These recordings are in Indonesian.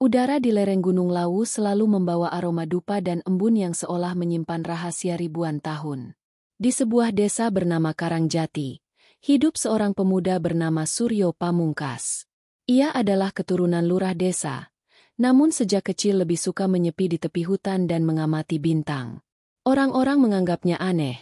Udara di lereng Gunung Lawu selalu membawa aroma dupa dan embun yang seolah menyimpan rahasia ribuan tahun. Di sebuah desa bernama Karangjati, hidup seorang pemuda bernama Suryo Pamungkas. Ia adalah keturunan lurah desa, namun sejak kecil lebih suka menyepi di tepi hutan dan mengamati bintang. Orang-orang menganggapnya aneh,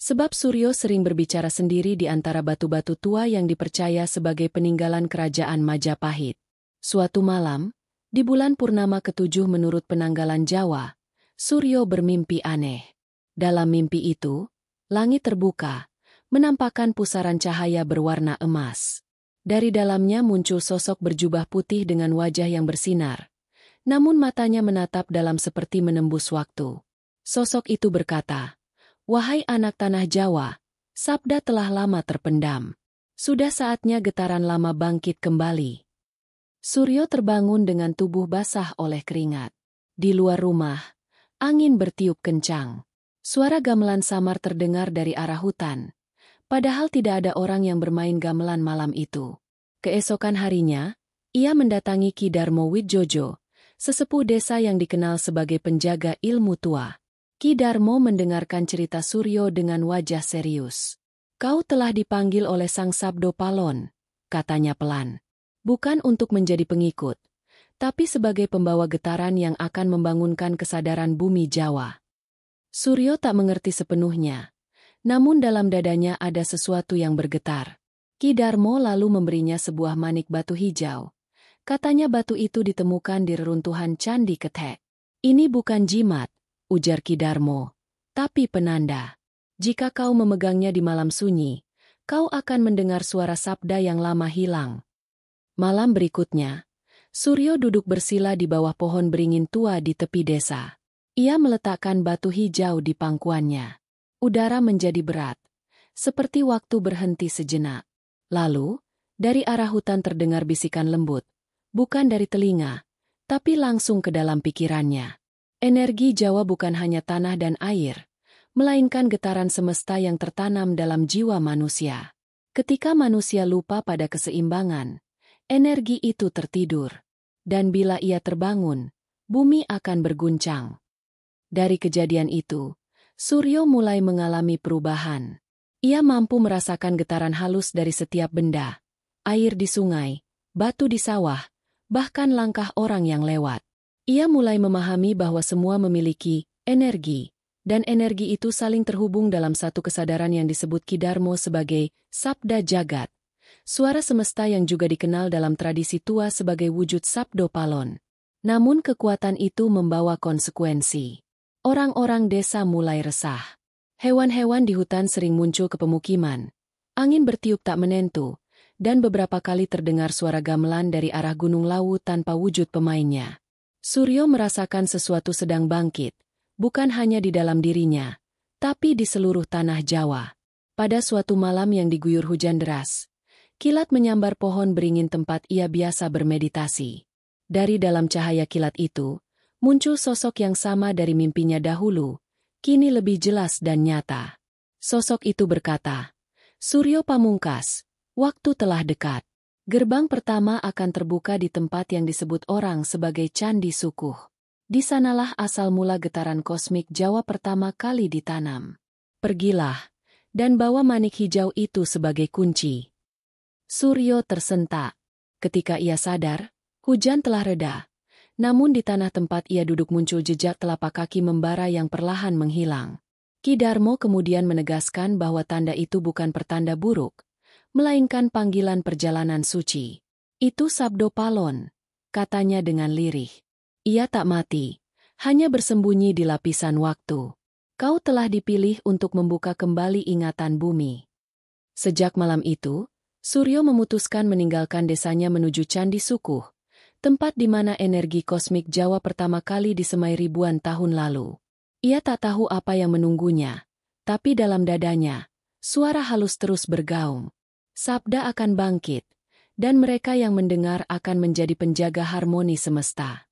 sebab Suryo sering berbicara sendiri di antara batu-batu tua yang dipercaya sebagai peninggalan kerajaan Majapahit. Suatu malam, di bulan purnama ke-7 menurut penanggalan Jawa, Suryo bermimpi aneh. Dalam mimpi itu, langit terbuka, menampakkan pusaran cahaya berwarna emas. Dari dalamnya muncul sosok berjubah putih dengan wajah yang bersinar, namun matanya menatap dalam seperti menembus waktu. Sosok itu berkata, "Wahai anak tanah Jawa, sabda telah lama terpendam. Sudah saatnya getaran lama bangkit kembali." Suryo terbangun dengan tubuh basah oleh keringat. Di luar rumah, angin bertiup kencang. Suara gamelan samar terdengar dari arah hutan. Padahal tidak ada orang yang bermain gamelan malam itu. Keesokan harinya, ia mendatangi Ki Darmo Widjojo, sesepuh desa yang dikenal sebagai penjaga ilmu tua. Ki Darmo mendengarkan cerita Suryo dengan wajah serius. "Kau telah dipanggil oleh Sang Sabdo Palon," katanya pelan. "Bukan untuk menjadi pengikut, tapi sebagai pembawa getaran yang akan membangunkan kesadaran bumi Jawa." Suryo tak mengerti sepenuhnya, namun dalam dadanya ada sesuatu yang bergetar. Ki Darmo lalu memberinya sebuah manik batu hijau. Katanya batu itu ditemukan di reruntuhan Candi Ketek. "Ini bukan jimat," ujar Ki Darmo, "tapi penanda. Jika kau memegangnya di malam sunyi, kau akan mendengar suara sabda yang lama hilang." Malam berikutnya, Suryo duduk bersila di bawah pohon beringin tua di tepi desa. Ia meletakkan batu hijau di pangkuannya. Udara menjadi berat, seperti waktu berhenti sejenak. Lalu, dari arah hutan terdengar bisikan lembut, bukan dari telinga, tapi langsung ke dalam pikirannya. Energi Jawa bukan hanya tanah dan air, melainkan getaran semesta yang tertanam dalam jiwa manusia. Ketika manusia lupa pada keseimbangan, energi itu tertidur. Dan bila ia terbangun, bumi akan berguncang. Dari kejadian itu, Suryo mulai mengalami perubahan. Ia mampu merasakan getaran halus dari setiap benda. Air di sungai, batu di sawah, bahkan langkah orang yang lewat. Ia mulai memahami bahwa semua memiliki energi, dan energi itu saling terhubung dalam satu kesadaran yang disebut Ki Darmo sebagai Sabda Jagat. Suara semesta yang juga dikenal dalam tradisi tua sebagai wujud Sabdo Palon. Namun kekuatan itu membawa konsekuensi. Orang-orang desa mulai resah. Hewan-hewan di hutan sering muncul ke pemukiman. Angin bertiup tak menentu, dan beberapa kali terdengar suara gamelan dari arah Gunung Lawu tanpa wujud pemainnya. Suryo merasakan sesuatu sedang bangkit, bukan hanya di dalam dirinya, tapi di seluruh tanah Jawa. Pada suatu malam yang diguyur hujan deras, kilat menyambar pohon beringin tempat ia biasa bermeditasi. Dari dalam cahaya kilat itu, muncul sosok yang sama dari mimpinya dahulu, kini lebih jelas dan nyata. Sosok itu berkata, "Suryo Pamungkas, waktu telah dekat. Gerbang pertama akan terbuka di tempat yang disebut orang sebagai Candi Sukuh. Di sanalah asal mula getaran kosmik Jawa pertama kali ditanam. Pergilah, dan bawa manik hijau itu sebagai kunci." Suryo tersentak. Ketika ia sadar, hujan telah reda. Namun di tanah tempat ia duduk muncul jejak telapak kaki membara yang perlahan menghilang. Ki Darmo kemudian menegaskan bahwa tanda itu bukan pertanda buruk, melainkan panggilan perjalanan suci. "Itu Sabdo Palon," katanya dengan lirih. "Ia tak mati, hanya bersembunyi di lapisan waktu. Kau telah dipilih untuk membuka kembali ingatan bumi." Sejak malam itu, Suryo memutuskan meninggalkan desanya menuju Candi Sukuh, tempat di mana energi kosmik Jawa pertama kali disemai ribuan tahun lalu. Ia tak tahu apa yang menunggunya, tapi dalam dadanya, suara halus terus bergaung. Sabda akan bangkit, dan mereka yang mendengar akan menjadi penjaga harmoni semesta.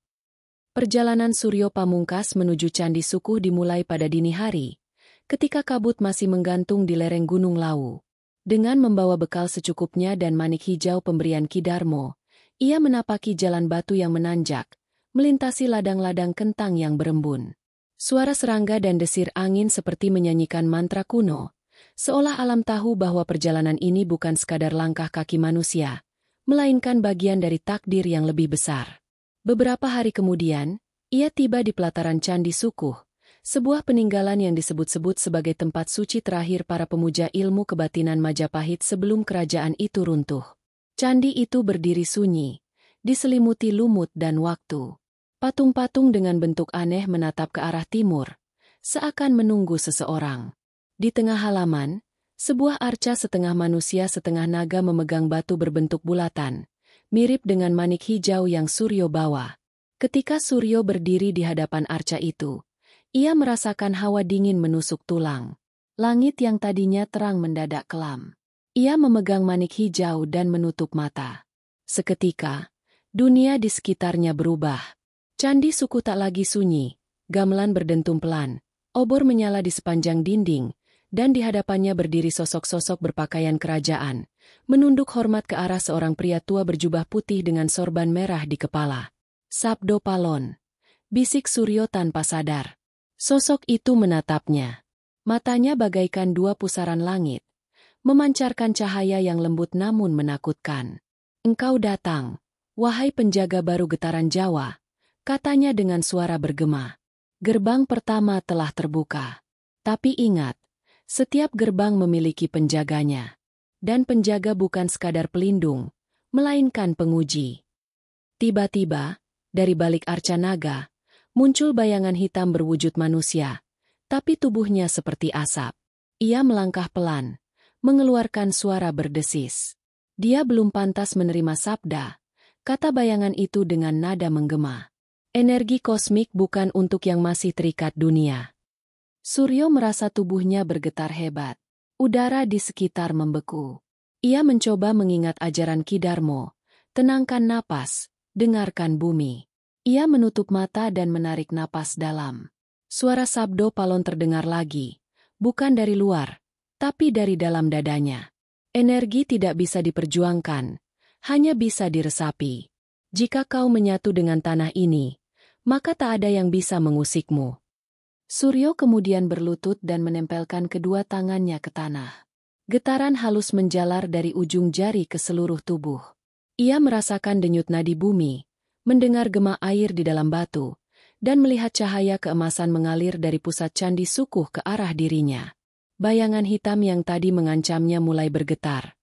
Perjalanan Suryo Pamungkas menuju Candi Sukuh dimulai pada dini hari, ketika kabut masih menggantung di lereng Gunung Lawu. Dengan membawa bekal secukupnya dan manik hijau pemberian Ki Darmo, ia menapaki jalan batu yang menanjak, melintasi ladang-ladang kentang yang berembun. Suara serangga dan desir angin seperti menyanyikan mantra kuno, seolah alam tahu bahwa perjalanan ini bukan sekadar langkah kaki manusia, melainkan bagian dari takdir yang lebih besar. Beberapa hari kemudian, ia tiba di pelataran Candi Sukuh, sebuah peninggalan yang disebut-sebut sebagai tempat suci terakhir para pemuja ilmu kebatinan Majapahit sebelum kerajaan itu runtuh. Candi itu berdiri sunyi, diselimuti lumut dan waktu. Patung-patung dengan bentuk aneh menatap ke arah timur, seakan menunggu seseorang. Di tengah halaman, sebuah arca setengah manusia setengah naga memegang batu berbentuk bulatan, mirip dengan manik hijau yang Suryo bawa. Ketika Suryo berdiri di hadapan arca itu, ia merasakan hawa dingin menusuk tulang. Langit yang tadinya terang mendadak kelam. Ia memegang manik hijau dan menutup mata. Seketika, dunia di sekitarnya berubah. Candi Sukuh tak lagi sunyi, gamelan berdentum pelan, obor menyala di sepanjang dinding, dan di hadapannya berdiri sosok-sosok berpakaian kerajaan, menunduk hormat ke arah seorang pria tua berjubah putih dengan sorban merah di kepala. "Sabdo Palon," bisik Suryo tanpa sadar. Sosok itu menatapnya. Matanya bagaikan dua pusaran langit, memancarkan cahaya yang lembut namun menakutkan. "Engkau datang, wahai penjaga baru getaran Jawa," katanya dengan suara bergema. "Gerbang pertama telah terbuka. Tapi ingat, setiap gerbang memiliki penjaganya. Dan penjaga bukan sekadar pelindung, melainkan penguji." Tiba-tiba, dari balik arca naga, muncul bayangan hitam berwujud manusia, tapi tubuhnya seperti asap. Ia melangkah pelan, mengeluarkan suara berdesis. "Dia belum pantas menerima sabda," kata bayangan itu dengan nada menggema. "Energi kosmik bukan untuk yang masih terikat dunia." Suryo merasa tubuhnya bergetar hebat. Udara di sekitar membeku. Ia mencoba mengingat ajaran Ki Darmo. Tenangkan napas, dengarkan bumi. Ia menutup mata dan menarik napas dalam. Suara Sabdo Palon terdengar lagi, bukan dari luar, tapi dari dalam dadanya. "Energi tidak bisa diperjuangkan, hanya bisa diresapi. Jika kau menyatu dengan tanah ini, maka tak ada yang bisa mengusikmu." Suryo kemudian berlutut dan menempelkan kedua tangannya ke tanah. Getaran halus menjalar dari ujung jari ke seluruh tubuh. Ia merasakan denyut nadi bumi, mendengar gema air di dalam batu, dan melihat cahaya keemasan mengalir dari pusat Candi Sukuh ke arah dirinya. Bayangan hitam yang tadi mengancamnya mulai bergetar,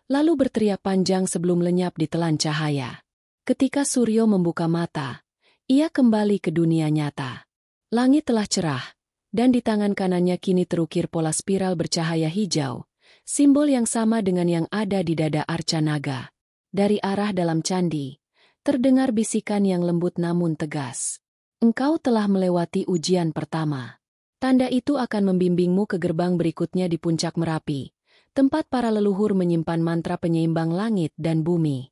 lalu berteriak panjang sebelum lenyap di telan cahaya. Ketika Suryo membuka mata, ia kembali ke dunia nyata. Langit telah cerah, dan di tangan kanannya kini terukir pola spiral bercahaya hijau, simbol yang sama dengan yang ada di dada arca naga. Dari arah dalam candi, terdengar bisikan yang lembut namun tegas. "Engkau telah melewati ujian pertama. Tanda itu akan membimbingmu ke gerbang berikutnya di puncak Merapi, tempat para leluhur menyimpan mantra penyeimbang langit dan bumi."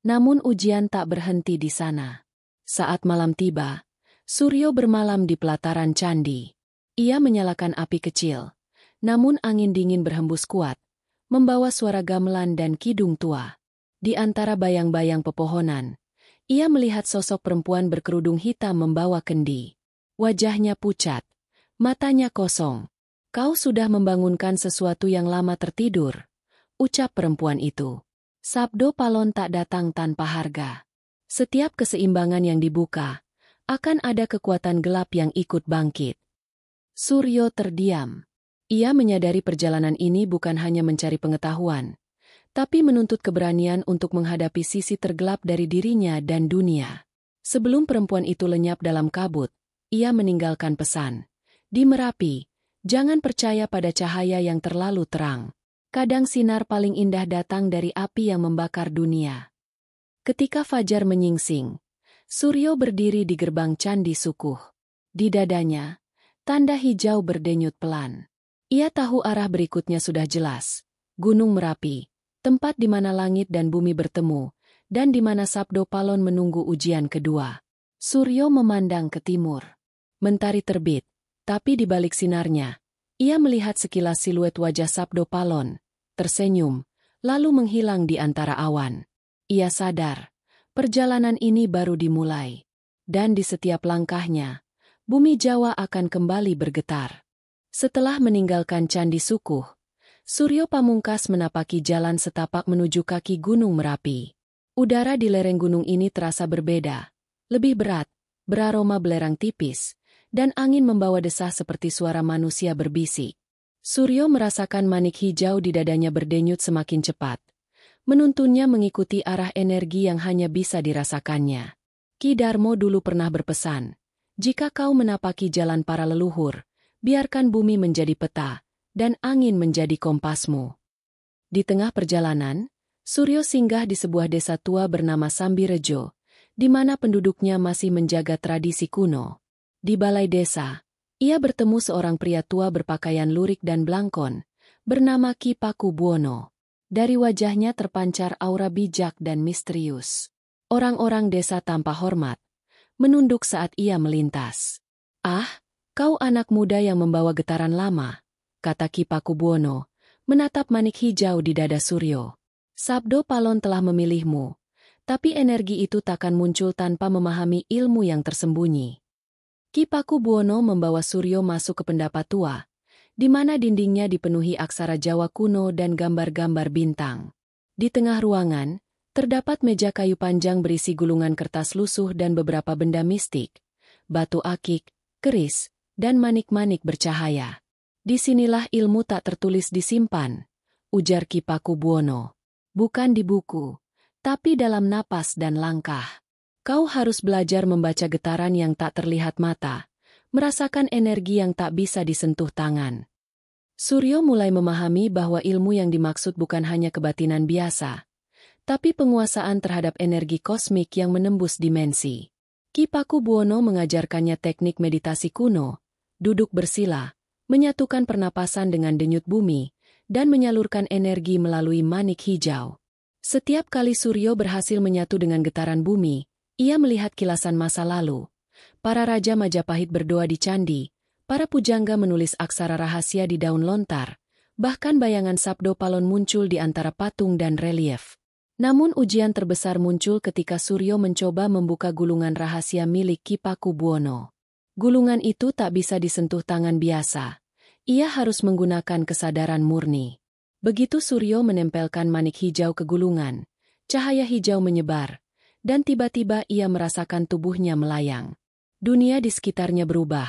Namun ujian tak berhenti di sana. Saat malam tiba, Suryo bermalam di pelataran candi. Ia menyalakan api kecil, namun angin dingin berhembus kuat, membawa suara gamelan dan kidung tua. Di antara bayang-bayang pepohonan, ia melihat sosok perempuan berkerudung hitam membawa kendi. Wajahnya pucat, matanya kosong. "Kau sudah membangunkan sesuatu yang lama tertidur," ucap perempuan itu. Sabdo Palon tak datang tanpa harga. Setiap keseimbangan yang dibuka, akan ada kekuatan gelap yang ikut bangkit. Suryo terdiam. Ia menyadari perjalanan ini bukan hanya mencari pengetahuan, tapi menuntut keberanian untuk menghadapi sisi tergelap dari dirinya dan dunia. Sebelum perempuan itu lenyap dalam kabut, ia meninggalkan pesan. "Di Merapi, jangan percaya pada cahaya yang terlalu terang. Kadang sinar paling indah datang dari api yang membakar dunia." Ketika fajar menyingsing, Suryo berdiri di gerbang Candi Sukuh. Di dadanya, tanda hijau berdenyut pelan. Ia tahu arah berikutnya sudah jelas. Gunung Merapi, tempat di mana langit dan bumi bertemu, dan di mana Sabdo Palon menunggu ujian kedua. Suryo memandang ke timur. Mentari terbit, tapi di balik sinarnya, ia melihat sekilas siluet wajah Sabdo Palon, tersenyum, lalu menghilang di antara awan. Ia sadar, perjalanan ini baru dimulai. dan di setiap langkahnya, bumi Jawa akan kembali bergetar. Setelah meninggalkan Candi Sukuh, Suryo Pamungkas menapaki jalan setapak menuju kaki Gunung Merapi. Udara di lereng gunung ini terasa berbeda, lebih berat, beraroma belerang tipis, dan angin membawa desah seperti suara manusia berbisik. Suryo merasakan manik hijau di dadanya berdenyut semakin cepat, menuntunnya mengikuti arah energi yang hanya bisa dirasakannya. Ki Darmo dulu pernah berpesan, jika kau menapaki jalan para leluhur, biarkan bumi menjadi peta, dan angin menjadi kompasmu. Di tengah perjalanan, Suryo singgah di sebuah desa tua bernama Sambirejo, di mana penduduknya masih menjaga tradisi kuno. Di balai desa, ia bertemu seorang pria tua berpakaian lurik dan blangkon, bernama Ki Pakubuwono. Dari wajahnya terpancar aura bijak dan misterius. Orang-orang desa tanpa hormat menunduk saat ia melintas. "Ah, kau anak muda yang membawa getaran lama," kata Ki Pakubuwono, menatap manik hijau di dada Suryo. "Sabdo Palon telah memilihmu, tapi energi itu takkan muncul tanpa memahami ilmu yang tersembunyi." Ki Pakubuwono membawa Suryo masuk ke pendapat tua, di mana dindingnya dipenuhi aksara Jawa kuno dan gambar-gambar bintang. Di tengah ruangan, terdapat meja kayu panjang berisi gulungan kertas lusuh dan beberapa benda mistik, batu akik, keris, dan manik-manik bercahaya. "Disinilah ilmu tak tertulis disimpan," ujar Ki Pakubuwono. "Bukan di buku, tapi dalam napas dan langkah. Kau harus belajar membaca getaran yang tak terlihat mata, merasakan energi yang tak bisa disentuh tangan." Suryo mulai memahami bahwa ilmu yang dimaksud bukan hanya kebatinan biasa, tapi penguasaan terhadap energi kosmik yang menembus dimensi. Ki Pakubuwono mengajarkannya teknik meditasi kuno, duduk bersila, menyatukan pernapasan dengan denyut bumi, dan menyalurkan energi melalui manik hijau. Setiap kali Suryo berhasil menyatu dengan getaran bumi, ia melihat kilasan masa lalu. Para raja Majapahit berdoa di candi, para pujangga menulis aksara rahasia di daun lontar, bahkan bayangan Sabdo Palon muncul di antara patung dan relief. Namun ujian terbesar muncul ketika Suryo mencoba membuka gulungan rahasia milik Ki Pakubuwono. Gulungan itu tak bisa disentuh tangan biasa. Ia harus menggunakan kesadaran murni. Begitu Suryo menempelkan manik hijau ke gulungan, cahaya hijau menyebar, dan tiba-tiba ia merasakan tubuhnya melayang. Dunia di sekitarnya berubah.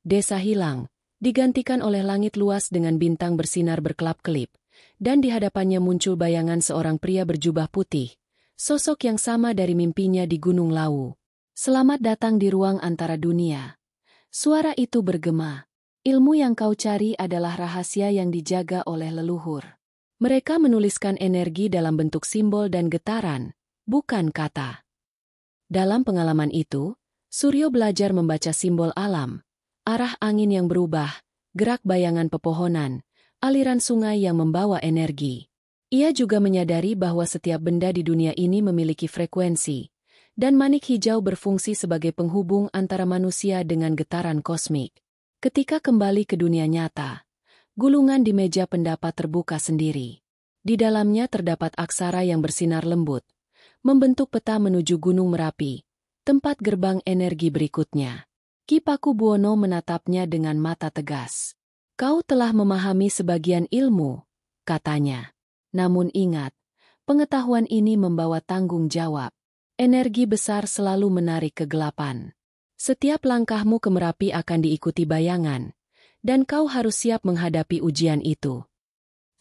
Desa hilang, digantikan oleh langit luas dengan bintang bersinar berkelap-kelip, dan di hadapannya muncul bayangan seorang pria berjubah putih, sosok yang sama dari mimpinya di Gunung Lawu. "Selamat datang di ruang antara dunia." Suara itu bergema. "Ilmu yang kau cari adalah rahasia yang dijaga oleh leluhur. Mereka menuliskan energi dalam bentuk simbol dan getaran, bukan kata." Dalam pengalaman itu, Suryo belajar membaca simbol alam, arah angin yang berubah, gerak bayangan pepohonan, aliran sungai yang membawa energi. Ia juga menyadari bahwa setiap benda di dunia ini memiliki frekuensi, dan manik hijau berfungsi sebagai penghubung antara manusia dengan getaran kosmik. Ketika kembali ke dunia nyata, gulungan di meja pendapat terbuka sendiri. Di dalamnya terdapat aksara yang bersinar lembut, membentuk peta menuju Gunung Merapi, tempat gerbang energi berikutnya. Ki Pakubuwono menatapnya dengan mata tegas. "Kau telah memahami sebagian ilmu," katanya. "Namun ingat, pengetahuan ini membawa tanggung jawab. Energi besar selalu menarik kegelapan. Setiap langkahmu ke Merapi akan diikuti bayangan, dan kau harus siap menghadapi ujian itu."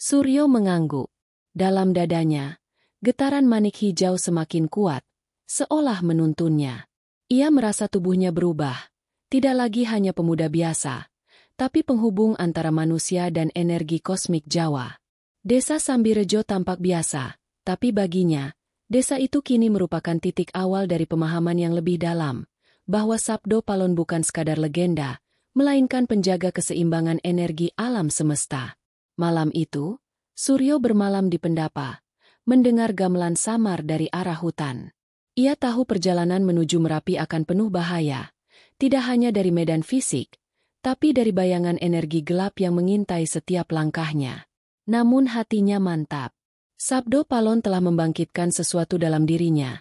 Suryo mengangguk. Dalam dadanya, getaran manik hijau semakin kuat, seolah menuntunnya. Ia merasa tubuhnya berubah, tidak lagi hanya pemuda biasa, tapi penghubung antara manusia dan energi kosmik Jawa. Desa Sambirejo tampak biasa, tapi baginya, desa itu kini merupakan titik awal dari pemahaman yang lebih dalam, bahwa Sabdo Palon bukan sekadar legenda, melainkan penjaga keseimbangan energi alam semesta. Malam itu, Suryo bermalam di pendapa, mendengar gamelan samar dari arah hutan. Ia tahu perjalanan menuju Merapi akan penuh bahaya, tidak hanya dari medan fisik, tapi dari bayangan energi gelap yang mengintai setiap langkahnya. Namun hatinya mantap. Sabdo Palon telah membangkitkan sesuatu dalam dirinya,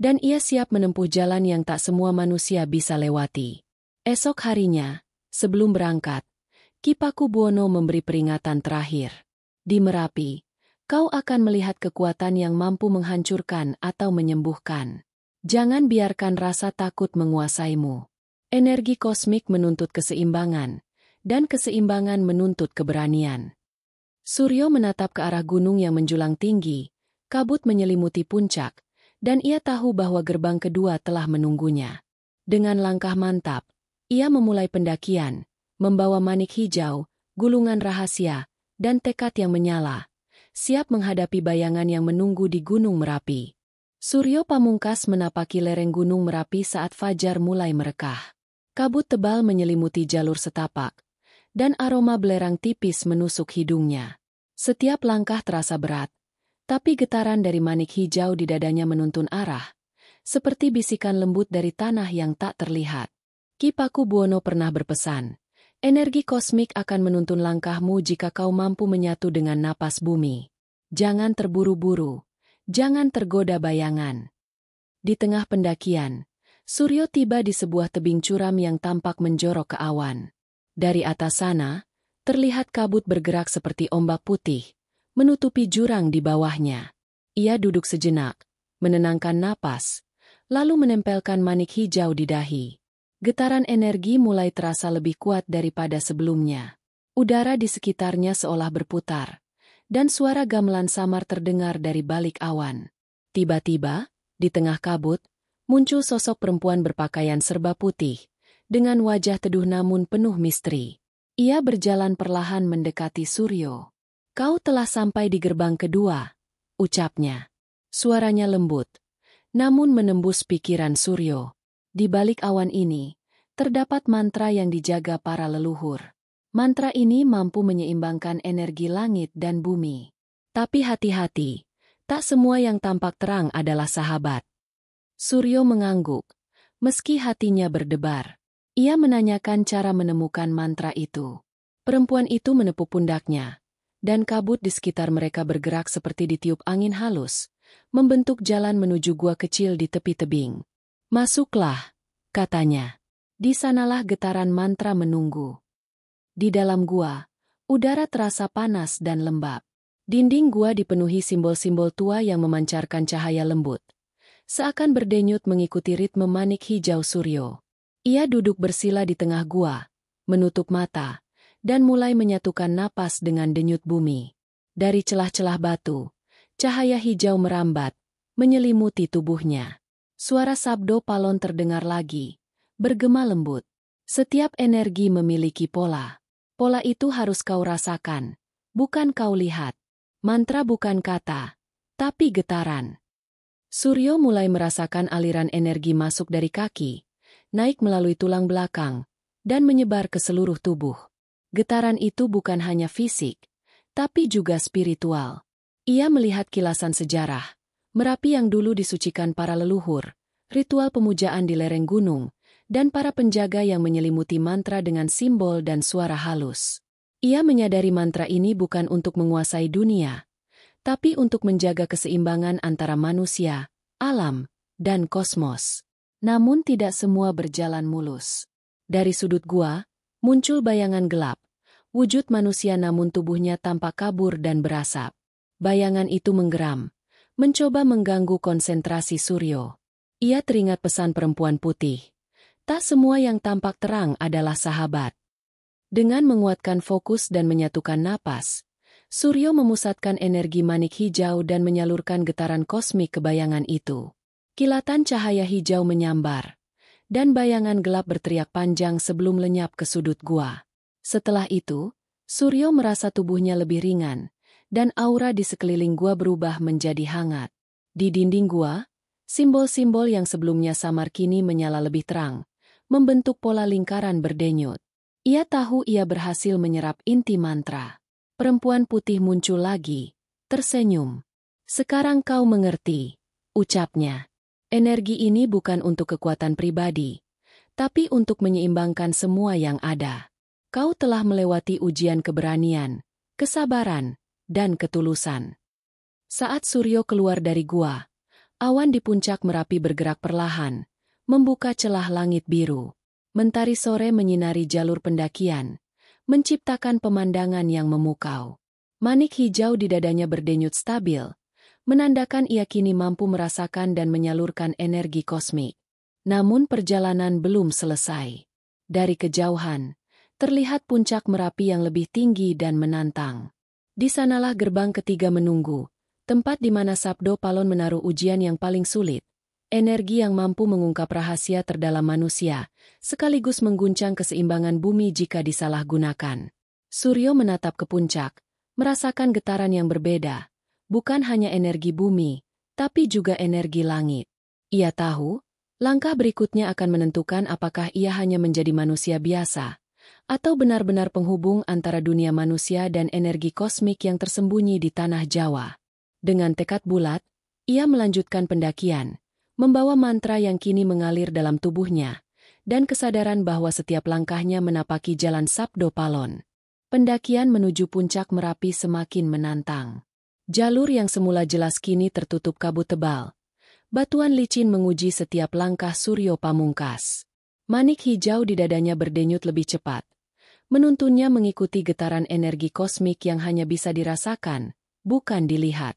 dan ia siap menempuh jalan yang tak semua manusia bisa lewati. Esok harinya, sebelum berangkat, Ki Pakubuwono memberi peringatan terakhir. Di Merapi, kau akan melihat kekuatan yang mampu menghancurkan atau menyembuhkan. Jangan biarkan rasa takut menguasaimu. Energi kosmik menuntut keseimbangan, dan keseimbangan menuntut keberanian. Suryo menatap ke arah gunung yang menjulang tinggi, kabut menyelimuti puncak, dan ia tahu bahwa gerbang kedua telah menunggunya. Dengan langkah mantap, ia memulai pendakian, membawa manik hijau, gulungan rahasia, dan tekad yang menyala, siap menghadapi bayangan yang menunggu di Gunung Merapi. Suryo Pamungkas menapaki lereng Gunung Merapi saat fajar mulai merekah. Kabut tebal menyelimuti jalur setapak, dan aroma belerang tipis menusuk hidungnya. Setiap langkah terasa berat, tapi getaran dari manik hijau di dadanya menuntun arah, seperti bisikan lembut dari tanah yang tak terlihat. Ki Pakubuwono pernah berpesan, energi kosmik akan menuntun langkahmu jika kau mampu menyatu dengan napas bumi. Jangan terburu-buru, jangan tergoda bayangan. Di tengah pendakian, Suryo tiba di sebuah tebing curam yang tampak menjorok ke awan. Dari atas sana, terlihat kabut bergerak seperti ombak putih, menutupi jurang di bawahnya. Ia duduk sejenak, menenangkan napas, lalu menempelkan manik hijau di dahi. Getaran energi mulai terasa lebih kuat daripada sebelumnya. Udara di sekitarnya seolah berputar, dan suara gamelan samar terdengar dari balik awan. Tiba-tiba, di tengah kabut, muncul sosok perempuan berpakaian serba putih, dengan wajah teduh namun penuh misteri. Ia berjalan perlahan mendekati Suryo. Kau telah sampai di gerbang kedua, ucapnya. Suaranya lembut, namun menembus pikiran Suryo. Di balik awan ini, terdapat mantra yang dijaga para leluhur. Mantra ini mampu menyeimbangkan energi langit dan bumi. Tapi hati-hati, tak semua yang tampak terang adalah sahabat. Suryo mengangguk, meski hatinya berdebar. Ia menanyakan cara menemukan mantra itu. Perempuan itu menepuk pundaknya, dan kabut di sekitar mereka bergerak seperti ditiup angin halus, membentuk jalan menuju gua kecil di tepi tebing. Masuklah, katanya. Di sanalah getaran mantra menunggu. Di dalam gua, udara terasa panas dan lembab. Dinding gua dipenuhi simbol-simbol tua yang memancarkan cahaya lembut, seakan berdenyut mengikuti ritme manik hijau Suryo. Ia duduk bersila di tengah gua, menutup mata, dan mulai menyatukan napas dengan denyut bumi. Dari celah-celah batu, cahaya hijau merambat, menyelimuti tubuhnya. Suara sabdo palon terdengar lagi, bergema lembut. Setiap energi memiliki pola. Pola itu harus kau rasakan, bukan kau lihat. Mantra bukan kata, tapi getaran. Suryo mulai merasakan aliran energi masuk dari kaki, naik melalui tulang belakang, dan menyebar ke seluruh tubuh. Getaran itu bukan hanya fisik, tapi juga spiritual. Ia melihat kilasan sejarah, Merapi yang dulu disucikan para leluhur, ritual pemujaan di lereng gunung, dan para penjaga yang menyelimuti mantra dengan simbol dan suara halus. Ia menyadari mantra ini bukan untuk menguasai dunia, tapi untuk menjaga keseimbangan antara manusia, alam, dan kosmos. Namun tidak semua berjalan mulus. Dari sudut gua, muncul bayangan gelap, wujud manusia namun tubuhnya tampak kabur dan berasap. Bayangan itu menggeram, mencoba mengganggu konsentrasi Suryo. Ia teringat pesan perempuan putih. Tak semua yang tampak terang adalah sahabat. Dengan menguatkan fokus dan menyatukan napas, Suryo memusatkan energi manik hijau dan menyalurkan getaran kosmik ke bayangan itu. Kilatan cahaya hijau menyambar, dan bayangan gelap berteriak panjang sebelum lenyap ke sudut gua. Setelah itu, Suryo merasa tubuhnya lebih ringan, dan aura di sekeliling gua berubah menjadi hangat. Di dinding gua, simbol-simbol yang sebelumnya samar kini menyala lebih terang, membentuk pola lingkaran berdenyut. Ia tahu ia berhasil menyerap inti mantra. Perempuan putih muncul lagi, tersenyum. Sekarang kau mengerti, ucapnya. Energi ini bukan untuk kekuatan pribadi, tapi untuk menyeimbangkan semua yang ada. Kau telah melewati ujian keberanian, kesabaran, dan ketulusan. Saat Suryo keluar dari gua, Awan di puncak Merapi bergerak perlahan, membuka celah langit biru. Mentari sore menyinari jalur pendakian, menciptakan pemandangan yang memukau. Manik hijau di dadanya berdenyut stabil, menandakan ia kini mampu merasakan dan menyalurkan energi kosmik. Namun perjalanan belum selesai. Dari kejauhan, terlihat puncak Merapi yang lebih tinggi dan menantang. Di sanalah gerbang ketiga menunggu, tempat di mana Sabdo Palon menaruh ujian yang paling sulit. Energi yang mampu mengungkap rahasia terdalam manusia, sekaligus mengguncang keseimbangan bumi jika disalahgunakan. Suryo menatap ke puncak, merasakan getaran yang berbeda. Bukan hanya energi bumi, tapi juga energi langit. Ia tahu, langkah berikutnya akan menentukan apakah ia hanya menjadi manusia biasa, atau benar-benar penghubung antara dunia manusia dan energi kosmik yang tersembunyi di tanah Jawa. Dengan tekad bulat, ia melanjutkan pendakian, membawa mantra yang kini mengalir dalam tubuhnya, dan kesadaran bahwa setiap langkahnya menapaki jalan Sabdo Palon. Pendakian menuju puncak Merapi semakin menantang. Jalur yang semula jelas kini tertutup kabut tebal. Batuan licin menguji setiap langkah Suryo Pamungkas. Manik hijau di dadanya berdenyut lebih cepat. Menuntunnya mengikuti getaran energi kosmik yang hanya bisa dirasakan, bukan dilihat.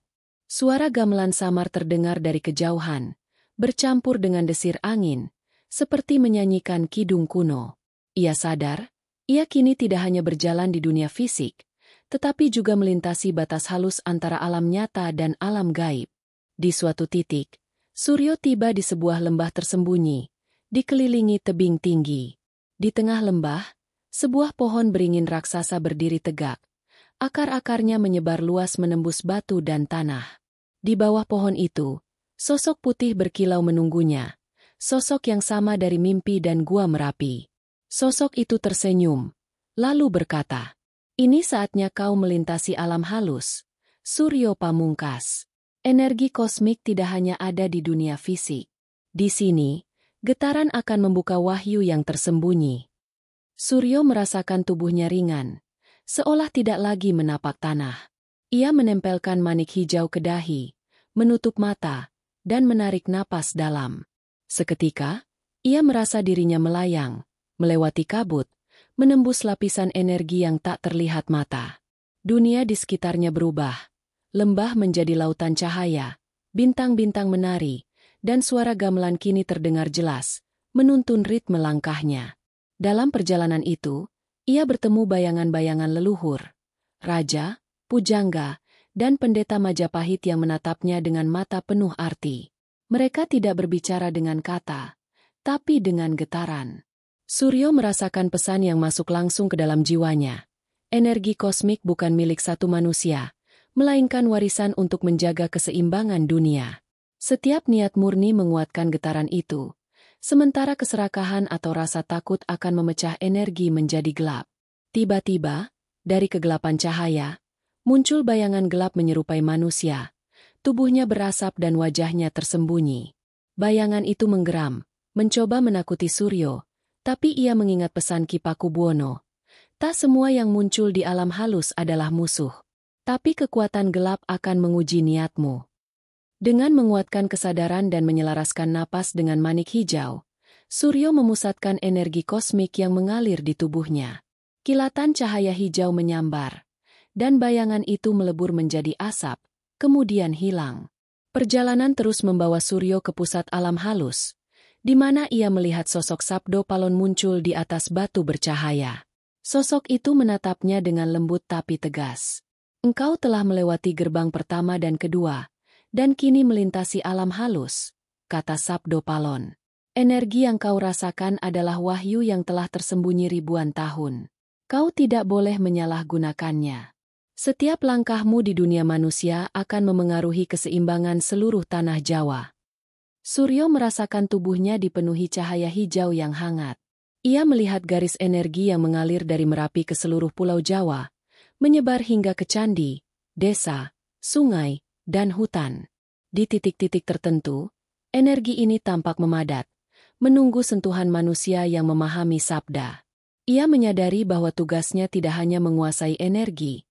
Suara gamelan samar terdengar dari kejauhan, bercampur dengan desir angin, seperti menyanyikan kidung kuno. Ia sadar, ia kini tidak hanya berjalan di dunia fisik, tetapi juga melintasi batas halus antara alam nyata dan alam gaib. Di suatu titik, Suryo tiba di sebuah lembah tersembunyi, dikelilingi tebing tinggi. Di tengah lembah, sebuah pohon beringin raksasa berdiri tegak. Akar-akarnya menyebar luas menembus batu dan tanah. Di bawah pohon itu, sosok putih berkilau menunggunya. Sosok yang sama dari mimpi dan gua Merapi. Sosok itu tersenyum, lalu berkata, "Ini saatnya kau melintasi alam halus, Suryo Pamungkas. Energi kosmik tidak hanya ada di dunia fisik. Di sini, getaran akan membuka wahyu yang tersembunyi." Suryo merasakan tubuhnya ringan, seolah tidak lagi menapak tanah. Ia menempelkan manik hijau ke dahi, menutup mata, dan menarik napas dalam. Seketika, ia merasa dirinya melayang, melewati kabut, menembus lapisan energi yang tak terlihat mata. Dunia di sekitarnya berubah. Lembah menjadi lautan cahaya, bintang-bintang menari, dan suara gamelan kini terdengar jelas, menuntun ritme langkahnya. Dalam perjalanan itu, ia bertemu bayangan-bayangan leluhur, raja, pujangga, dan pendeta Majapahit yang menatapnya dengan mata penuh arti. Mereka tidak berbicara dengan kata, tapi dengan getaran. Suryo merasakan pesan yang masuk langsung ke dalam jiwanya. Energi kosmik bukan milik satu manusia, melainkan warisan untuk menjaga keseimbangan dunia. Setiap niat murni menguatkan getaran itu, sementara keserakahan atau rasa takut akan memecah energi menjadi gelap. Tiba-tiba, dari kegelapan cahaya, muncul bayangan gelap menyerupai manusia. Tubuhnya berasap dan wajahnya tersembunyi. Bayangan itu menggeram, mencoba menakuti Suryo, tapi ia mengingat pesan Ki Pakubuwono. Tak semua yang muncul di alam halus adalah musuh. Tapi kekuatan gelap akan menguji niatmu. Dengan menguatkan kesadaran dan menyelaraskan napas dengan manik hijau, Suryo memusatkan energi kosmik yang mengalir di tubuhnya. Kilatan cahaya hijau menyambar, dan bayangan itu melebur menjadi asap, kemudian hilang. Perjalanan terus membawa Suryo ke pusat alam halus, di mana ia melihat sosok Sabdo Palon muncul di atas batu bercahaya. Sosok itu menatapnya dengan lembut tapi tegas. "Engkau telah melewati gerbang pertama dan kedua, dan kini melintasi alam halus," kata Sabdo Palon. "Energi yang kau rasakan adalah wahyu yang telah tersembunyi ribuan tahun. Kau tidak boleh menyalahgunakannya. Setiap langkahmu di dunia manusia akan memengaruhi keseimbangan seluruh tanah Jawa." Suryo merasakan tubuhnya dipenuhi cahaya hijau yang hangat. Ia melihat garis energi yang mengalir dari Merapi ke seluruh pulau Jawa, menyebar hingga ke candi, desa, sungai, dan hutan. Di titik-titik tertentu, energi ini tampak memadat, menunggu sentuhan manusia yang memahami sabda. Ia menyadari bahwa tugasnya tidak hanya menguasai energi,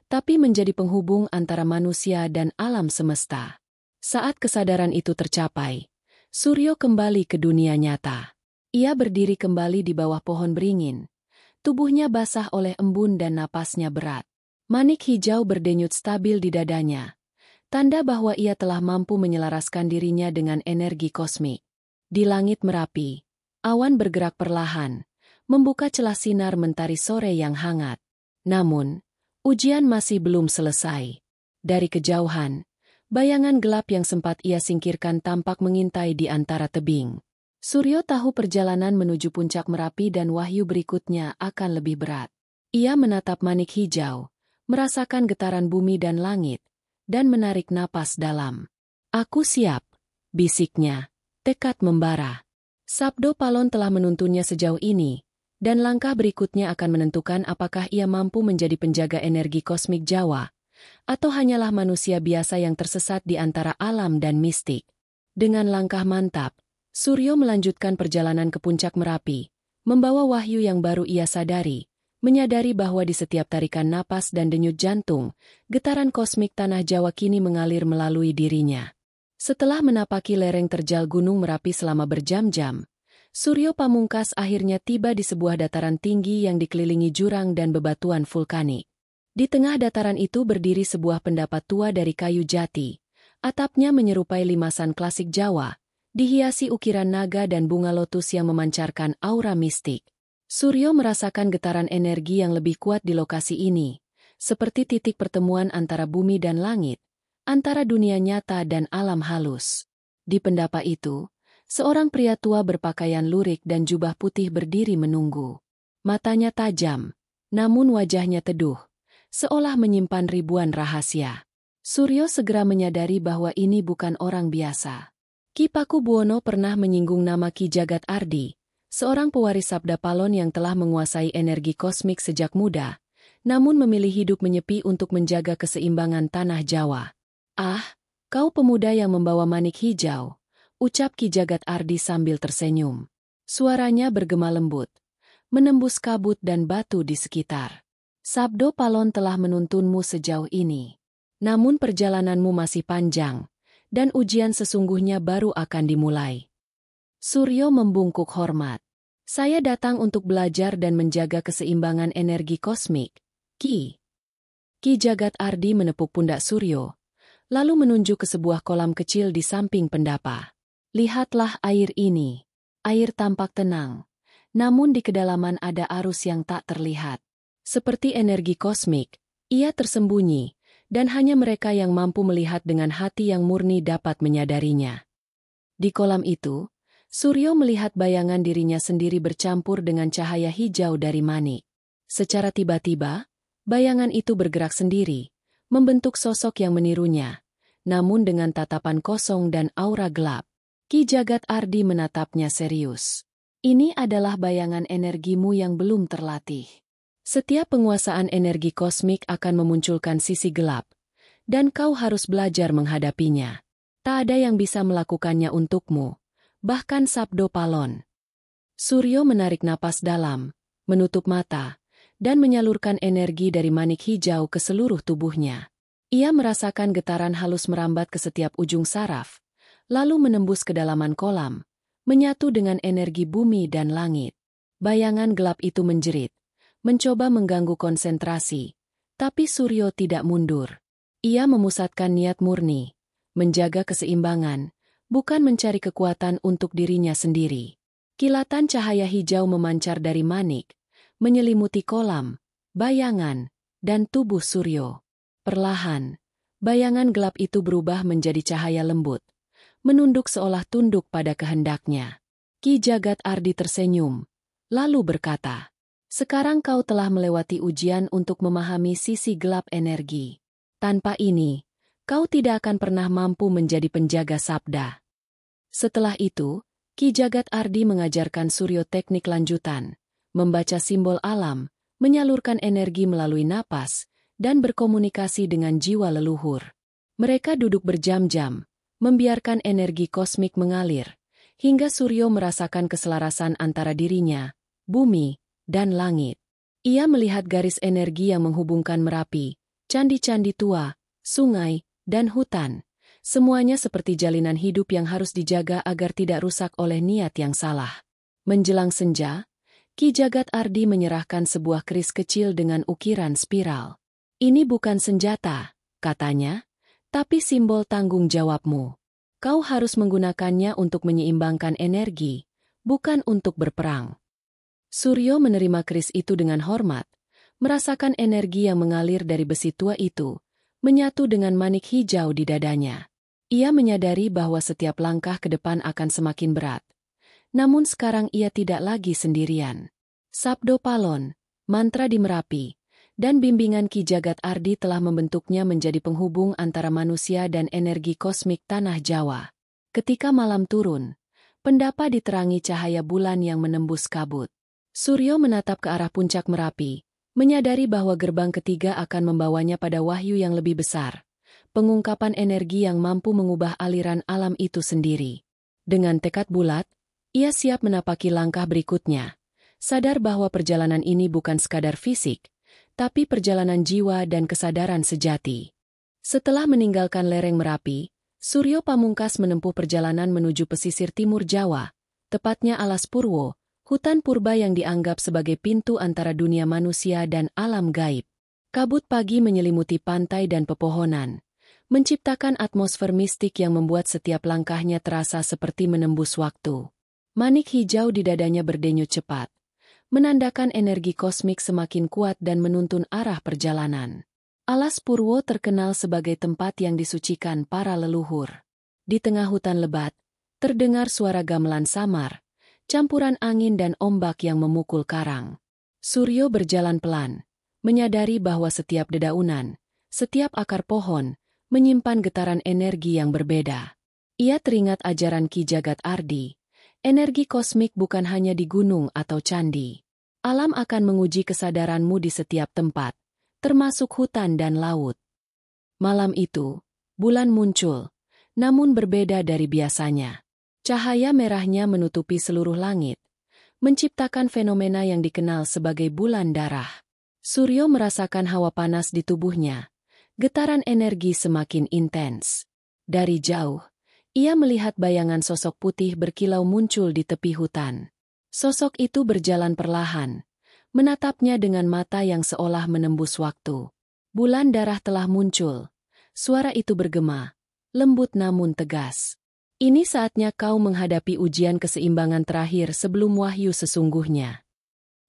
tapi menjadi penghubung antara manusia dan alam semesta. Saat kesadaran itu tercapai, Suryo kembali ke dunia nyata. Ia berdiri kembali di bawah pohon beringin. Tubuhnya basah oleh embun dan napasnya berat. Manik hijau berdenyut stabil di dadanya. Tanda bahwa ia telah mampu menyelaraskan dirinya dengan energi kosmik. Di langit Merapi, awan bergerak perlahan, membuka celah sinar mentari sore yang hangat. Namun, ujian masih belum selesai. Dari kejauhan, bayangan gelap yang sempat ia singkirkan tampak mengintai di antara tebing. Suryo tahu perjalanan menuju puncak Merapi dan wahyu berikutnya akan lebih berat. Ia menatap manik hijau, merasakan getaran bumi dan langit, dan menarik napas dalam. "Aku siap," bisiknya, tekad membara. Sabdo Palon telah menuntunnya sejauh ini, dan langkah berikutnya akan menentukan apakah ia mampu menjadi penjaga energi kosmik Jawa, atau hanyalah manusia biasa yang tersesat di antara alam dan mistik. Dengan langkah mantap, Suryo melanjutkan perjalanan ke puncak Merapi, membawa wahyu yang baru ia sadari, menyadari bahwa di setiap tarikan napas dan denyut jantung, getaran kosmik tanah Jawa kini mengalir melalui dirinya. Setelah menapaki lereng terjal Gunung Merapi selama berjam-jam, Suryo Pamungkas akhirnya tiba di sebuah dataran tinggi yang dikelilingi jurang dan bebatuan vulkanik. Di tengah dataran itu berdiri sebuah pendapat tua dari kayu jati. Atapnya menyerupai limasan klasik Jawa, dihiasi ukiran naga dan bunga lotus yang memancarkan aura mistik. Suryo merasakan getaran energi yang lebih kuat di lokasi ini, seperti titik pertemuan antara bumi dan langit, antara dunia nyata dan alam halus. Di pendapa itu, seorang pria tua berpakaian lurik dan jubah putih berdiri menunggu. Matanya tajam, namun wajahnya teduh, seolah menyimpan ribuan rahasia. Suryo segera menyadari bahwa ini bukan orang biasa. Ki Pakubuwono pernah menyinggung nama Ki Jagat Ardi, seorang pewaris Sabda Palon yang telah menguasai energi kosmik sejak muda, namun memilih hidup menyepi untuk menjaga keseimbangan tanah Jawa. "Ah, kau pemuda yang membawa manik hijau," ucap Ki Jagat Ardi sambil tersenyum. Suaranya bergema lembut, menembus kabut dan batu di sekitar. "Sabdo Palon telah menuntunmu sejauh ini. Namun perjalananmu masih panjang, dan ujian sesungguhnya baru akan dimulai." Suryo membungkuk hormat. "Saya datang untuk belajar dan menjaga keseimbangan energi kosmik, Ki." Ki Jagat Ardi menepuk pundak Suryo, lalu menunjuk ke sebuah kolam kecil di samping pendapa. "Lihatlah air ini." Air tampak tenang, namun di kedalaman ada arus yang tak terlihat. Seperti energi kosmik, ia tersembunyi, dan hanya mereka yang mampu melihat dengan hati yang murni dapat menyadarinya. Di kolam itu, Suryo melihat bayangan dirinya sendiri bercampur dengan cahaya hijau dari manik. Secara tiba-tiba, bayangan itu bergerak sendiri, membentuk sosok yang menirunya, namun dengan tatapan kosong dan aura gelap. Ki Jagat Ardi menatapnya serius. "Ini adalah bayangan energimu yang belum terlatih. Setiap penguasaan energi kosmik akan memunculkan sisi gelap, dan kau harus belajar menghadapinya. Tak ada yang bisa melakukannya untukmu, bahkan Sabdo Palon." Suryo menarik napas dalam, menutup mata, dan menyalurkan energi dari manik hijau ke seluruh tubuhnya. Ia merasakan getaran halus merambat ke setiap ujung saraf, lalu menembus kedalaman kolam, menyatu dengan energi bumi dan langit. Bayangan gelap itu menjerit, mencoba mengganggu konsentrasi, tapi Suryo tidak mundur. Ia memusatkan niat murni, menjaga keseimbangan, bukan mencari kekuatan untuk dirinya sendiri. Kilatan cahaya hijau memancar dari manik, menyelimuti kolam, bayangan, dan tubuh Suryo. Perlahan, bayangan gelap itu berubah menjadi cahaya lembut, menunduk seolah tunduk pada kehendaknya. Ki Jagat Ardi tersenyum, lalu berkata, "Sekarang kau telah melewati ujian untuk memahami sisi gelap energi. Tanpa ini, kau tidak akan pernah mampu menjadi penjaga sabda." Setelah itu, Ki Jagat Ardi mengajarkan Suryo teknik lanjutan, membaca simbol alam, menyalurkan energi melalui napas, dan berkomunikasi dengan jiwa leluhur. Mereka duduk berjam-jam, membiarkan energi kosmik mengalir, hingga Suryo merasakan keselarasan antara dirinya, bumi, dan langit. Ia melihat garis energi yang menghubungkan Merapi, candi-candi tua, sungai, dan hutan, Semuanya seperti jalinan hidup yang harus dijaga agar tidak rusak oleh niat yang salah. Menjelang senja, Ki Jagat Ardi menyerahkan sebuah keris kecil dengan ukiran spiral. Ini bukan senjata, katanya, tapi simbol tanggung jawabmu. Kau harus menggunakannya untuk menyeimbangkan energi, bukan untuk berperang. Suryo menerima keris itu dengan hormat, merasakan energi yang mengalir dari besi tua itu, menyatu dengan manik hijau di dadanya. Ia menyadari bahwa setiap langkah ke depan akan semakin berat. Namun sekarang ia tidak lagi sendirian. Sabdo Palon, mantra di Merapi, dan bimbingan Ki Jagat Ardi telah membentuknya menjadi penghubung antara manusia dan energi kosmik tanah Jawa. Ketika malam turun, pendapa diterangi cahaya bulan yang menembus kabut. Suryo menatap ke arah puncak Merapi, menyadari bahwa gerbang ketiga akan membawanya pada wahyu yang lebih besar. Pengungkapan energi yang mampu mengubah aliran alam itu sendiri. Dengan tekad bulat, ia siap menapaki langkah berikutnya, sadar bahwa perjalanan ini bukan sekadar fisik, tapi perjalanan jiwa dan kesadaran sejati. Setelah meninggalkan lereng Merapi, Suryo Pamungkas menempuh perjalanan menuju pesisir timur Jawa, tepatnya Alas Purwo, hutan purba yang dianggap sebagai pintu antara dunia manusia dan alam gaib. Kabut pagi menyelimuti pantai dan pepohonan, menciptakan atmosfer mistik yang membuat setiap langkahnya terasa seperti menembus waktu. Manik hijau di dadanya berdenyut cepat, menandakan energi kosmik semakin kuat dan menuntun arah perjalanan. Alas Purwo terkenal sebagai tempat yang disucikan para leluhur. Di tengah hutan lebat, terdengar suara gamelan samar, campuran angin dan ombak yang memukul karang. Suryo berjalan pelan, menyadari bahwa setiap dedaunan, setiap akar pohon, menyimpan getaran energi yang berbeda. Ia teringat ajaran Ki Jagat Ardi, energi kosmik bukan hanya di gunung atau candi. Alam akan menguji kesadaranmu di setiap tempat, termasuk hutan dan laut. Malam itu, bulan muncul, namun berbeda dari biasanya. Cahaya merahnya menutupi seluruh langit, menciptakan fenomena yang dikenal sebagai bulan darah. Suryo merasakan hawa panas di tubuhnya. Getaran energi semakin intens. Dari jauh, ia melihat bayangan sosok putih berkilau muncul di tepi hutan. Sosok itu berjalan perlahan, menatapnya dengan mata yang seolah menembus waktu. Bulan darah telah muncul. Suara itu bergema, lembut namun tegas. Ini saatnya kau menghadapi ujian keseimbangan terakhir sebelum wahyu sesungguhnya.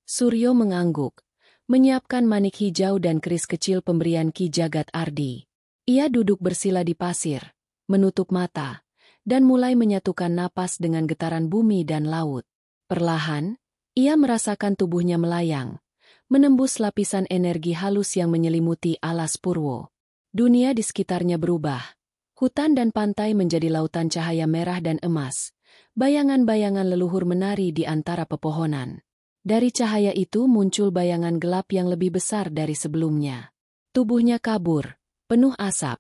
Suryo mengangguk, menyiapkan manik hijau dan keris kecil pemberian Ki Jagat Ardi. Ia duduk bersila di pasir, menutup mata, dan mulai menyatukan napas dengan getaran bumi dan laut. Perlahan, ia merasakan tubuhnya melayang, menembus lapisan energi halus yang menyelimuti Alas Purwo. Dunia di sekitarnya berubah. Hutan dan pantai menjadi lautan cahaya merah dan emas. Bayangan-bayangan leluhur menari di antara pepohonan. Dari cahaya itu muncul bayangan gelap yang lebih besar dari sebelumnya. Tubuhnya kabur, penuh asap.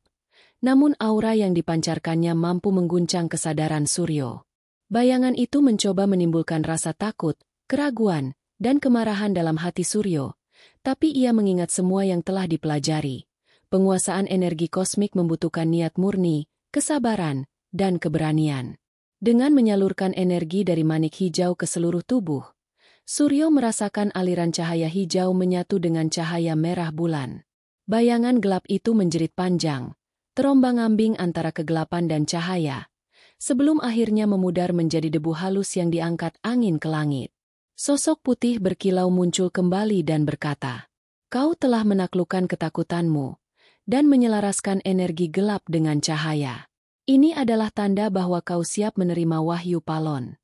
Namun aura yang dipancarkannya mampu mengguncang kesadaran Suryo. Bayangan itu mencoba menimbulkan rasa takut, keraguan, dan kemarahan dalam hati Suryo. Tapi ia mengingat semua yang telah dipelajari. Penguasaan energi kosmik membutuhkan niat murni, kesabaran, dan keberanian. Dengan menyalurkan energi dari manik hijau ke seluruh tubuh, Suryo merasakan aliran cahaya hijau menyatu dengan cahaya merah bulan. Bayangan gelap itu menjerit panjang, terombang-ambing antara kegelapan dan cahaya, sebelum akhirnya memudar menjadi debu halus yang diangkat angin ke langit. Sosok putih berkilau muncul kembali dan berkata, "Kau telah menaklukkan ketakutanmu, dan menyelaraskan energi gelap dengan cahaya. Ini adalah tanda bahwa kau siap menerima wahyu Palon."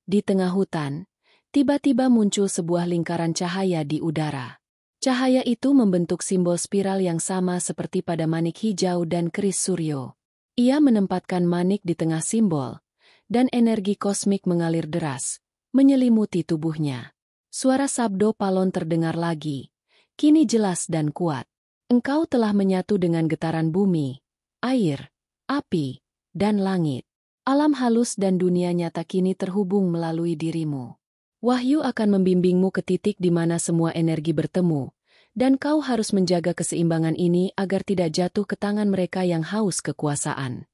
Di tengah hutan, tiba-tiba muncul sebuah lingkaran cahaya di udara. Cahaya itu membentuk simbol spiral yang sama seperti pada manik hijau dan keris Suryo. Ia menempatkan manik di tengah simbol, dan energi kosmik mengalir deras, menyelimuti tubuhnya. Suara Sabdo Palon terdengar lagi, kini jelas dan kuat. Engkau telah menyatu dengan getaran bumi, air, api, dan langit. Alam halus dan dunia nyata kini terhubung melalui dirimu. Wahyu akan membimbingmu ke titik di mana semua energi bertemu, dan kau harus menjaga keseimbangan ini agar tidak jatuh ke tangan mereka yang haus kekuasaan.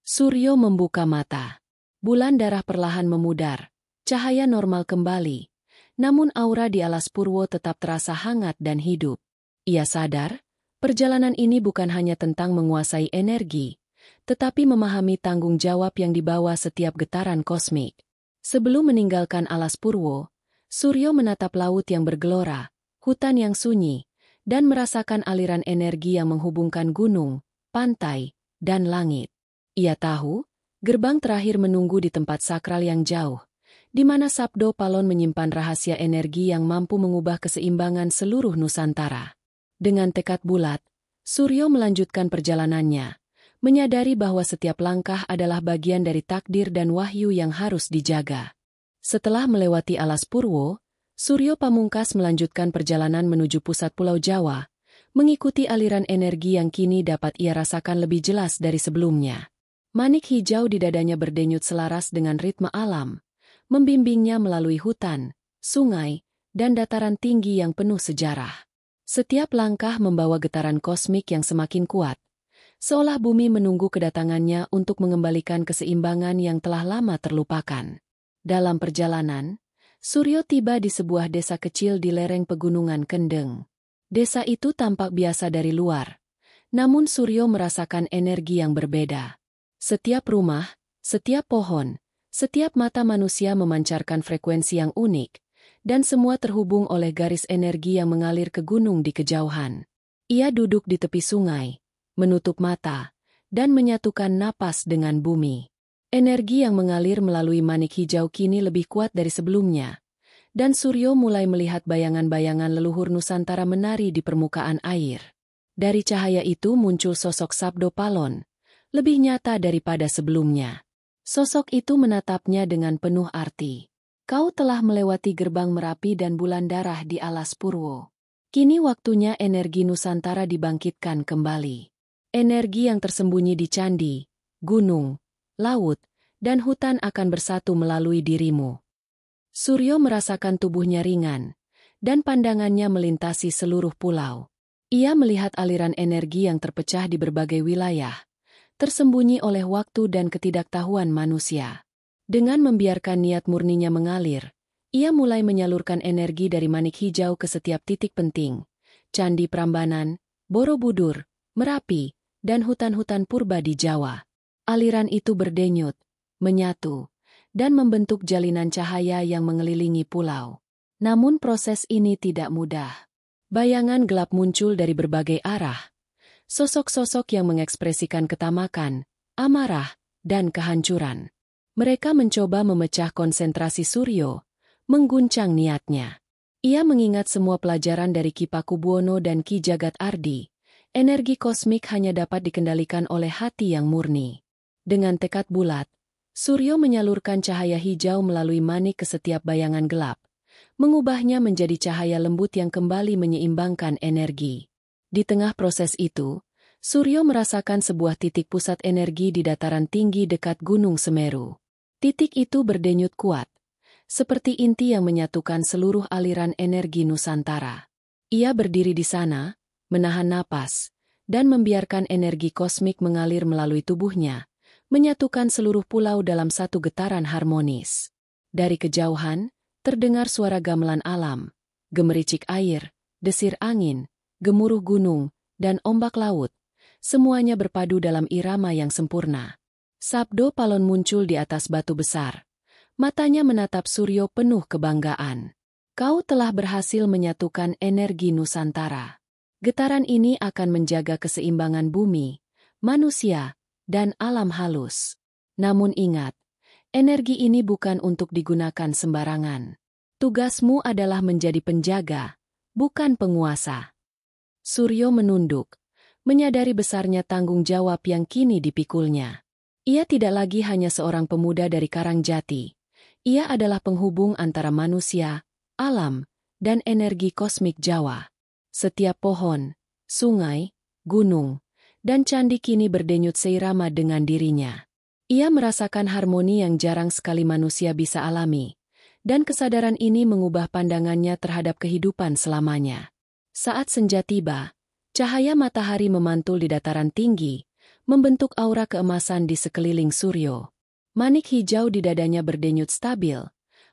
Suryo membuka mata. Bulan darah perlahan memudar. Cahaya normal kembali. Namun aura di alas Purwo tetap terasa hangat dan hidup. Ia sadar, perjalanan ini bukan hanya tentang menguasai energi, tetapi memahami tanggung jawab yang dibawa setiap getaran kosmik. Sebelum meninggalkan alas Purwo, Suryo menatap laut yang bergelora, hutan yang sunyi, dan merasakan aliran energi yang menghubungkan gunung, pantai, dan langit. Ia tahu, gerbang terakhir menunggu di tempat sakral yang jauh, di mana Sabdo Palon menyimpan rahasia energi yang mampu mengubah keseimbangan seluruh Nusantara. Dengan tekad bulat, Suryo melanjutkan perjalanannya, menyadari bahwa setiap langkah adalah bagian dari takdir dan wahyu yang harus dijaga. Setelah melewati alas Purwo, Suryo Pamungkas melanjutkan perjalanan menuju pusat Pulau Jawa, mengikuti aliran energi yang kini dapat ia rasakan lebih jelas dari sebelumnya. Manik hijau di dadanya berdenyut selaras dengan ritme alam, membimbingnya melalui hutan, sungai, dan dataran tinggi yang penuh sejarah. Setiap langkah membawa getaran kosmik yang semakin kuat, seolah bumi menunggu kedatangannya untuk mengembalikan keseimbangan yang telah lama terlupakan. Dalam perjalanan, Suryo tiba di sebuah desa kecil di lereng pegunungan Kendeng. Desa itu tampak biasa dari luar, namun Suryo merasakan energi yang berbeda. Setiap rumah, setiap pohon, setiap mata manusia memancarkan frekuensi yang unik, dan semua terhubung oleh garis energi yang mengalir ke gunung di kejauhan. Ia duduk di tepi sungai, menutup mata, dan menyatukan napas dengan bumi. Energi yang mengalir melalui manik hijau kini lebih kuat dari sebelumnya, dan Suryo mulai melihat bayangan-bayangan leluhur Nusantara menari di permukaan air. Dari cahaya itu muncul sosok Sabdo Palon, lebih nyata daripada sebelumnya. Sosok itu menatapnya dengan penuh arti. Kau telah melewati gerbang Merapi dan bulan darah di alas Purwo. Kini waktunya energi Nusantara dibangkitkan kembali. Energi yang tersembunyi di candi, gunung, laut, dan hutan akan bersatu melalui dirimu. Suryo merasakan tubuhnya ringan, dan pandangannya melintasi seluruh pulau. Ia melihat aliran energi yang terpecah di berbagai wilayah, tersembunyi oleh waktu dan ketidaktahuan manusia. Dengan membiarkan niat murninya mengalir, ia mulai menyalurkan energi dari manik hijau ke setiap titik penting, Candi Prambanan, Borobudur, Merapi, dan hutan-hutan purba di Jawa. Aliran itu berdenyut, menyatu, dan membentuk jalinan cahaya yang mengelilingi pulau. Namun proses ini tidak mudah. Bayangan gelap muncul dari berbagai arah. Sosok-sosok yang mengekspresikan ketamakan, amarah, dan kehancuran. Mereka mencoba memecah konsentrasi Suryo, mengguncang niatnya. Ia mengingat semua pelajaran dari Ki Pakubuwono dan Ki Jagat Ardi. Energi kosmik hanya dapat dikendalikan oleh hati yang murni. Dengan tekad bulat, Suryo menyalurkan cahaya hijau melalui manik ke setiap bayangan gelap, mengubahnya menjadi cahaya lembut yang kembali menyeimbangkan energi. Di tengah proses itu, Suryo merasakan sebuah titik pusat energi di dataran tinggi dekat Gunung Semeru. Titik itu berdenyut kuat, seperti inti yang menyatukan seluruh aliran energi Nusantara. Ia berdiri di sana, menahan napas, dan membiarkan energi kosmik mengalir melalui tubuhnya, menyatukan seluruh pulau dalam satu getaran harmonis. Dari kejauhan, terdengar suara gamelan alam, gemericik air, desir angin, gemuruh gunung, dan ombak laut. Semuanya berpadu dalam irama yang sempurna. Sabdo Palon muncul di atas batu besar. Matanya menatap Suryo penuh kebanggaan. Kau telah berhasil menyatukan energi Nusantara. Getaran ini akan menjaga keseimbangan bumi, manusia, dan alam halus. Namun ingat, energi ini bukan untuk digunakan sembarangan. Tugasmu adalah menjadi penjaga, bukan penguasa. Suryo menunduk, menyadari besarnya tanggung jawab yang kini dipikulnya. Ia tidak lagi hanya seorang pemuda dari Karangjati. Ia adalah penghubung antara manusia, alam, dan energi kosmik Jawa. Setiap pohon, sungai, gunung, dan candi kini berdenyut seirama dengan dirinya. Ia merasakan harmoni yang jarang sekali manusia bisa alami, dan kesadaran ini mengubah pandangannya terhadap kehidupan selamanya. Saat senja tiba, cahaya matahari memantul di dataran tinggi, membentuk aura keemasan di sekeliling Suryo. Manik hijau di dadanya berdenyut stabil,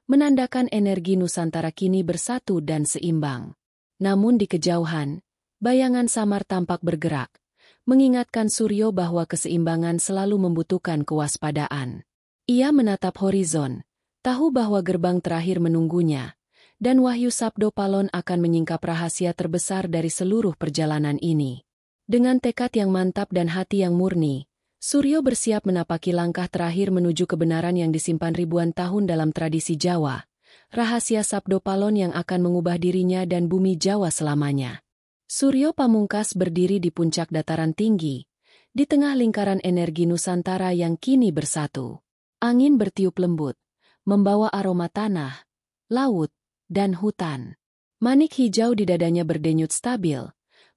menandakan energi Nusantara kini bersatu dan seimbang. Namun di kejauhan, bayangan samar tampak bergerak, mengingatkan Suryo bahwa keseimbangan selalu membutuhkan kewaspadaan. Ia menatap horizon, tahu bahwa gerbang terakhir menunggunya, dan Wahyu Sabdo Palon akan menyingkap rahasia terbesar dari seluruh perjalanan ini. Dengan tekad yang mantap dan hati yang murni, Suryo bersiap menapaki langkah terakhir menuju kebenaran yang disimpan ribuan tahun dalam tradisi Jawa, rahasia Sabdo Palon yang akan mengubah dirinya dan bumi Jawa selamanya. Suryo Pamungkas berdiri di puncak dataran tinggi, di tengah lingkaran energi Nusantara yang kini bersatu. Angin bertiup lembut, membawa aroma tanah, laut, dan hutan. Manik hijau di dadanya berdenyut stabil,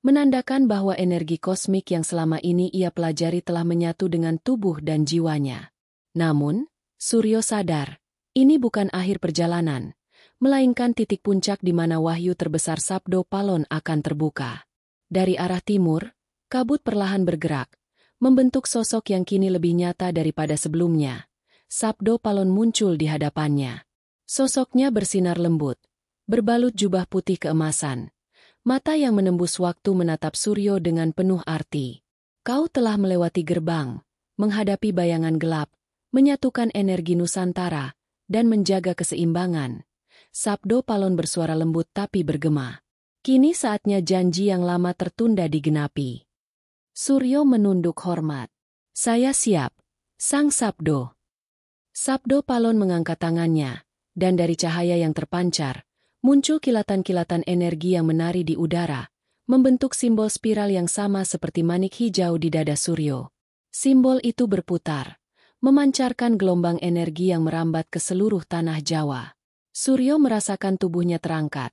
menandakan bahwa energi kosmik yang selama ini ia pelajari telah menyatu dengan tubuh dan jiwanya. Namun, Suryo sadar, ini bukan akhir perjalanan, melainkan titik puncak di mana wahyu terbesar Sabdo Palon akan terbuka. Dari arah timur, kabut perlahan bergerak, membentuk sosok yang kini lebih nyata daripada sebelumnya. Sabdo Palon muncul di hadapannya. Sosoknya bersinar lembut, berbalut jubah putih keemasan. Mata yang menembus waktu menatap Suryo dengan penuh arti. Kau telah melewati gerbang, menghadapi bayangan gelap, menyatukan energi Nusantara, dan menjaga keseimbangan. Sabdo Palon bersuara lembut tapi bergema. Kini saatnya janji yang lama tertunda digenapi. Suryo menunduk hormat. Saya siap, Sang Sabdo. Sabdo Palon mengangkat tangannya, dan dari cahaya yang terpancar, muncul kilatan-kilatan energi yang menari di udara, membentuk simbol spiral yang sama seperti manik hijau di dada Suryo. Simbol itu berputar, memancarkan gelombang energi yang merambat ke seluruh tanah Jawa. Suryo merasakan tubuhnya terangkat,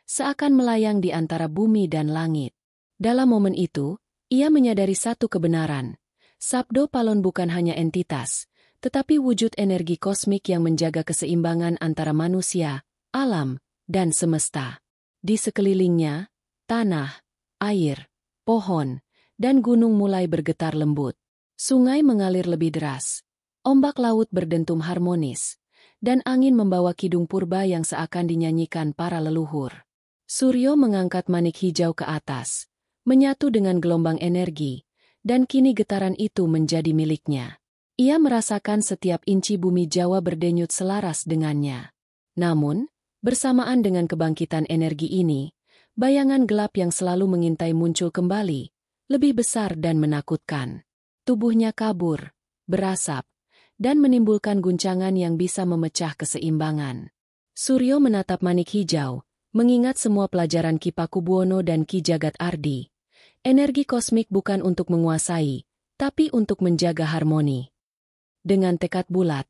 seakan melayang di antara bumi dan langit. Dalam momen itu, ia menyadari satu kebenaran. Sabdo Palon bukan hanya entitas, tetapi wujud energi kosmik yang menjaga keseimbangan antara manusia, alam, dan semesta. Di sekelilingnya, tanah, air, pohon, dan gunung mulai bergetar lembut. Sungai mengalir lebih deras, ombak laut berdentum harmonis, dan angin membawa kidung purba yang seakan dinyanyikan para leluhur. Suryo mengangkat manik hijau ke atas, menyatu dengan gelombang energi, dan kini getaran itu menjadi miliknya. Ia merasakan setiap inci bumi Jawa berdenyut selaras dengannya. Namun, bersamaan dengan kebangkitan energi ini, bayangan gelap yang selalu mengintai muncul kembali, lebih besar dan menakutkan. Tubuhnya kabur, berasap, dan menimbulkan guncangan yang bisa memecah keseimbangan. Suryo menatap manik hijau, mengingat semua pelajaran Ki Pakubuwono dan Ki Jagat Ardi. Energi kosmik bukan untuk menguasai, tapi untuk menjaga harmoni. Dengan tekad bulat,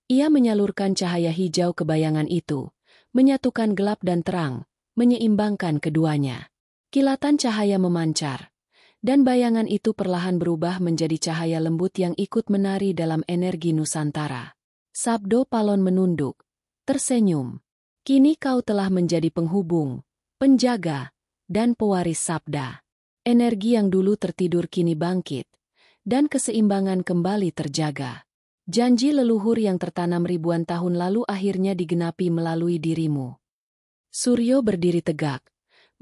ia menyalurkan cahaya hijau ke bayangan itu, menyatukan gelap dan terang, menyeimbangkan keduanya. Kilatan cahaya memancar, dan bayangan itu perlahan berubah menjadi cahaya lembut yang ikut menari dalam energi Nusantara. Sabdo Palon menunduk, tersenyum. Kini kau telah menjadi penghubung, penjaga, dan pewaris sabda. Energi yang dulu tertidur kini bangkit, dan keseimbangan kembali terjaga. Janji leluhur yang tertanam ribuan tahun lalu akhirnya digenapi melalui dirimu. Suryo berdiri tegak,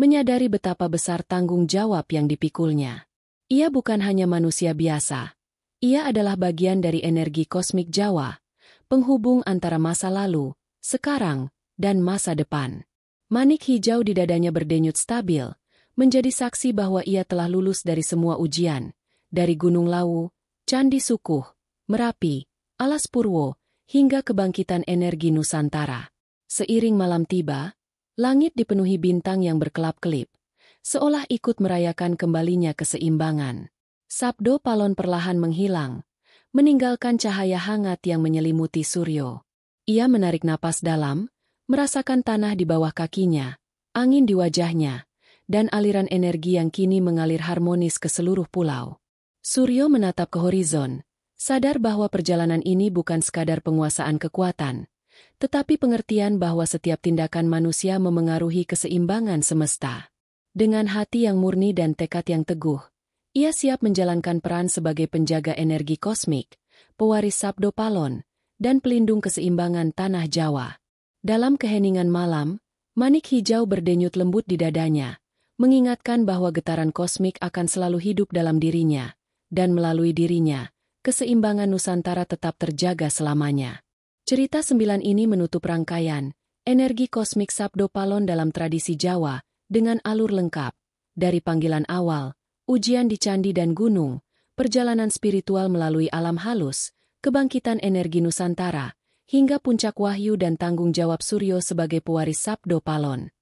menyadari betapa besar tanggung jawab yang dipikulnya. Ia bukan hanya manusia biasa. Ia adalah bagian dari energi kosmik Jawa, penghubung antara masa lalu, sekarang, dan masa depan. Manik hijau di dadanya berdenyut stabil, menjadi saksi bahwa ia telah lulus dari semua ujian, dari Gunung Lawu, Candi Sukuh, Merapi, Alas Purwo, hingga kebangkitan energi Nusantara. Seiring malam tiba, langit dipenuhi bintang yang berkelap-kelip, seolah ikut merayakan kembalinya keseimbangan. Sabdo Palon perlahan menghilang, meninggalkan cahaya hangat yang menyelimuti Suryo. Ia menarik napas dalam, merasakan tanah di bawah kakinya, angin di wajahnya, dan aliran energi yang kini mengalir harmonis ke seluruh pulau. Suryo menatap ke horizon, sadar bahwa perjalanan ini bukan sekadar penguasaan kekuatan, tetapi pengertian bahwa setiap tindakan manusia memengaruhi keseimbangan semesta. Dengan hati yang murni dan tekad yang teguh, Ia siap menjalankan peran sebagai penjaga energi kosmik, pewaris Sabdo Palon, dan pelindung keseimbangan tanah Jawa. Dalam keheningan malam, manik hijau berdenyut lembut di dadanya, mengingatkan bahwa getaran kosmik akan selalu hidup dalam dirinya, dan melalui dirinya, keseimbangan Nusantara tetap terjaga selamanya. Cerita 9 ini menutup rangkaian energi kosmik Sabdo Palon dalam tradisi Jawa, dengan alur lengkap, dari panggilan awal, ujian di candi dan gunung, perjalanan spiritual melalui alam halus, kebangkitan energi Nusantara, hingga puncak wahyu dan tanggung jawab Suryo sebagai pewaris Sabdo Palon.